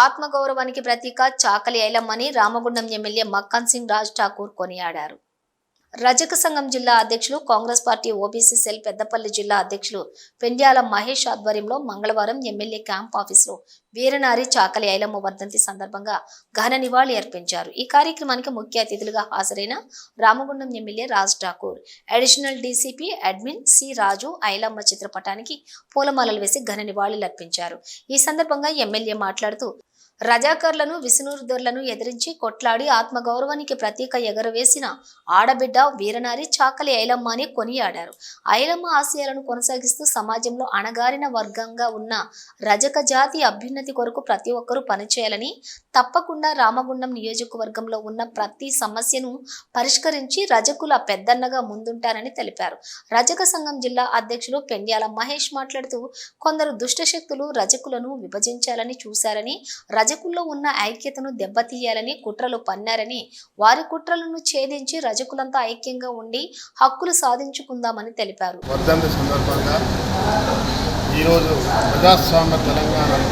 ఆత్మగౌరవానికి ప్రతీక చాకలి ఐలమ్మని రామగుండం ఎమ్మెల్యే మక్కన్ సింగ్ రాజ్ ఠాకూర్ కొనియాడారు. రజక సంఘం జిల్లా అధ్యక్షులు Congress party OBC cell Peddapalli జిల్లా అధ్యక్షులు పెండ్యాల మహేష్ ఆధ్వర్యంలో మంగళవారం ఎమ్మెల్యే క్యాంప్ ఆఫీసులో వీరనారి చాకలి ఐలమ్మ వర్ధంతి సందర్భంగా ఘన నివాళి అర్పించారు. ఈ కార్యక్రమానికి ముఖ్య అతిథులుగా హాజరైన Ramagundam MLA Raj Thakur, additional DCP admin C Raju Ailamma చిత్రపటానికి పూలమాలలు వేసి ఘన నివాళులు అర్పించారు. ఈ సందర్భంగా ఎమ్మెల్యే మాట్లాడుతూ రజాకర్లను విసునూరుదొరలను ఎదిరించి కొట్లాడి ఆత్మగౌరవానికి ప్రతీక ఎగరవేసిన ఆడబిడ్డ వీరనారి చాకలి ఐలమ్మ అని కొనియాడారు. ఐలమ్మ ఆశయాలను కొనసాగిస్తూ సమాజంలో అణగారిన వర్గంగా ఉన్న రజక జాతి అభ్యున్నతి కొరకు ప్రతి ఒక్కరూ పనిచేయాలని, తప్పకుండా రామగుండం నియోజకవర్గంలో ఉన్న ప్రతి సమస్యను పరిష్కరించి రజకుల పెద్దన్నగా ముందుంటారని తెలిపారు. రజక సంఘం జిల్లా అధ్యక్షులు పెండ్యాల మహేష్ మాట్లాడుతూ కొందరు దుష్టశక్తులు రజకులను విభజించాలని చూశారని, రజకుల్లో ఉన్న ఐక్యతను దెబ్బతీయాలని కుట్రలు పన్నారని, వారి కుట్రలను ఛేదించి రజకులంతా ఐక్యంగా ఉండి హక్కులు సాధించుకుందామని తెలిపారు. వర్ధంతి సందర్భంగా ఈరోజు ప్రజాస్వామ్య తెలంగాణలో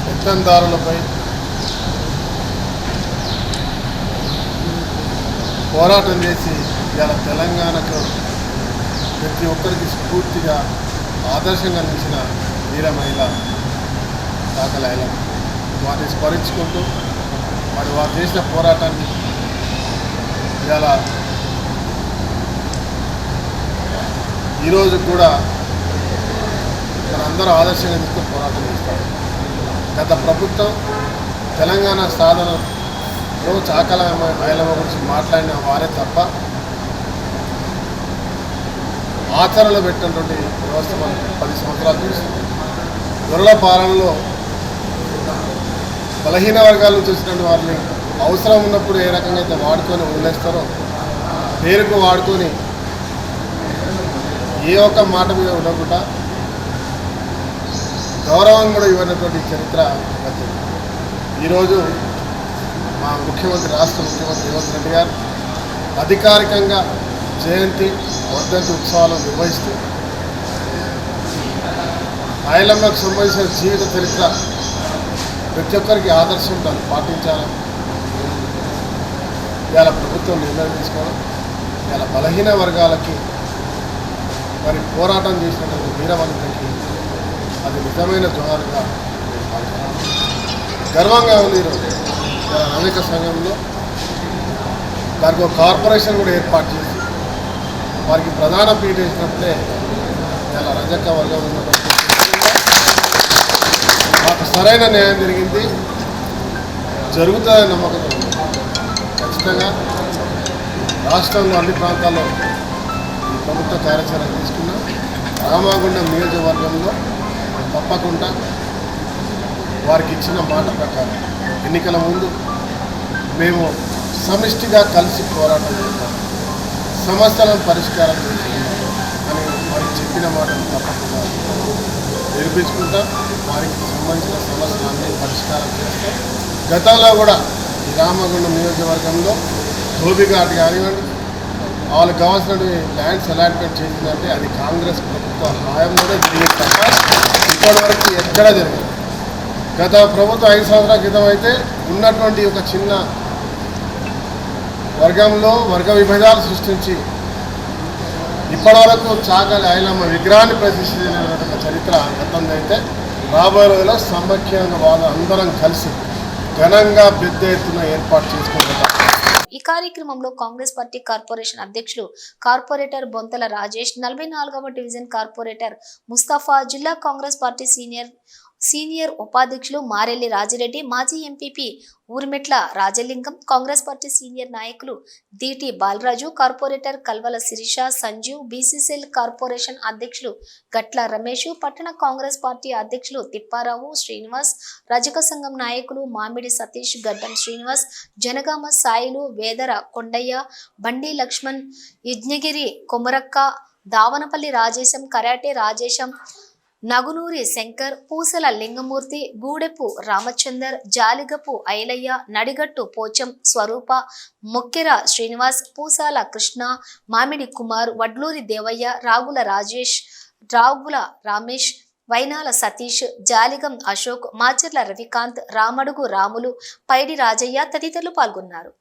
పెత్తందారులపై పోరాటం చేసి ఇలా తెలంగాణకు ప్రతి ఒక్కరికి స్ఫూర్తిగా ఆదర్శంగా నిలిచిన వీర మహిళ చాకలి ఐలమ్మ. వారిని స్మరించుకుంటూ వారు చేసిన పోరాటాన్ని ఇలా ఈరోజు కూడా మనందరూ ఆదర్శంగా తీసుకుని పోరాటం చేస్తారు. గత ప్రభుత్వం తెలంగాణ సాధనలో చాకలి ఐలమ్మ గురించి మాట్లాడిన వారే తప్ప ఆచరణలో పెట్టినటువంటి వ్యవస్థ మనం 10 సంవత్సరాలు చూస్తుంది. దొరల పాలనలో బలహీన వర్గాల నుంచి వచ్చినటువంటి వారిని అవసరం ఉన్నప్పుడు ఏ రకంగా అయితే వాడుకొని వదిలేస్తారో పేరుకు వాడుకొని ఏ ఒక్క మాట మీద ఉండకుండా గౌరవం కూడా ఇవ్వనటువంటి చరిత్ర వచ్చింది. ఈరోజు మా రాష్ట్ర ముఖ్యమంత్రి రేవంత్ రెడ్డి గారు అధికారికంగా జయంతి వర్ధంతి ఉత్సవాలు నిర్వహిస్తూ ఐలమ్మకు సంబంధించిన జీవిత చరిత్ర ప్రతి ఒక్కరికి ఆదర్శం దాన్ని పాటించాలని ఇవాళ ప్రభుత్వం నిర్ణయం తీసుకోవడం, ఇవాళ బలహీన వర్గాలకి మరి పోరాటం చేసినటువంటి వీరవనితకి అది నిజమైన జోహారుగా గర్వంగా ఉంది. ఈరోజు రజక సంఘంలో దానికి ఒక కార్పొరేషన్ కూడా ఏర్పాటు చేసి వారికి ప్రధాన పీఠ వేసినప్పుడే ఇలా రజక వర్గం ఉన్నటువంటి మాకు సరైన న్యాయం జరిగింది, జరుగుతుందని నమ్మకం. ఖచ్చితంగా రాష్ట్రంలో అన్ని ప్రాంతాల్లో ఈ ప్రభుత్వ కార్యాచరణ తీసుకున్నాం. రామగుండం నియోజకవర్గంలో తప్పకుండా వారికి ఇచ్చిన మాట ప్రకారం ఎన్నికల ముందు మేము సమిష్టిగా కలిసి పోరాటం చేస్తాం, సమస్యలను పరిష్కారం చేసుకుంటాం అని వారికి చెప్పిన మాటను తప్పకుండా నిరూపించుకుంటాం. వారికి సంబంధించిన సమస్యలన్నీ పరిష్కారం చేస్తాం. గతంలో కూడా ఈ రామగుండం నియోజకవర్గంలో ధోబిఘాట్ కానివ్వండి, వాళ్ళకి కావాల్సిన ల్యాండ్స్ అలాట్మెంట్ చేసిందంటే అది కాంగ్రెస్ ప్రభుత్వ హయాంలోనే జరిగింది తప్ప ఇప్పటివరకు ఎక్కడా జరిగింది. గత ప్రభుత్వం 5 సంవత్సరాల క్రితం అయితే ఉన్నటువంటి ఒక చిన్న వర్గంలో వర్గ విభేదాలు సృష్టించి ఇప్పటివరకు చాకలి ఐలమ్మ విగ్రహాన్ని ప్రతిష్ఠించిన చరిత్ర గతంలో అయితే రాబోయే రోజుల్లో సమైక్యంగా వాళ్ళు అందరం కలిసి ఘనంగా పెద్ద ఎత్తున ఏర్పాటు చేసుకుంటారు. ఈ కార్యక్రమంలో కాంగ్రెస్ పార్టీ కార్పొరేషన్ అధ్యక్షులు కార్పొరేటర్ బొంతల రాజేష్, 44వ డివిజన్ కార్పొరేటర్ ముస్తఫా, జిల్లా కాంగ్రెస్ పార్టీ సీనియర్ ఉపాధ్యక్షులు మారెల్లి రాజిరెడ్డి, మాజీ MPP Urmetla Rajalingam, Congress party senior నాయకులు Deeti Balaraju, corporator Kalvala Sirisha, Sanjeev, BCCL corporation అధ్యక్షులు గట్ల రమేష్, పట్టణ కాంగ్రెస్ పార్టీ అధ్యక్షులు తిప్పారావు శ్రీనివాస్, రజక సంఘం నాయకులు మామిడి సతీష్, గడ్డం శ్రీనివాస్, జనగామ సాయిలు, వేదర కొండయ్య, బండి లక్ష్మణ్, యజ్ఞగిరి కొమరక్క, దావనపల్లి రాజేశం, కరాటే రాజేశం, నగునూరి శంకర్, పూసల లింగమూర్తి, గూడెపు రామచందర్, జాలిగపు ఐలయ్య, నడిగట్టు పోచం స్వరూప, మొక్కెర శ్రీనివాస్, పూసాల కృష్ణ, మామిడి కుమార్, వడ్లూరి దేవయ్య, రాగుల రాజేష్, రాగుల రమేష్, వైనాల సతీష్, జాలిగం అశోక్, మాచర్ల రవికాంత్, రామడుగు రాములు, పైడి రాజయ్య తదితరులు పాల్గొన్నారు.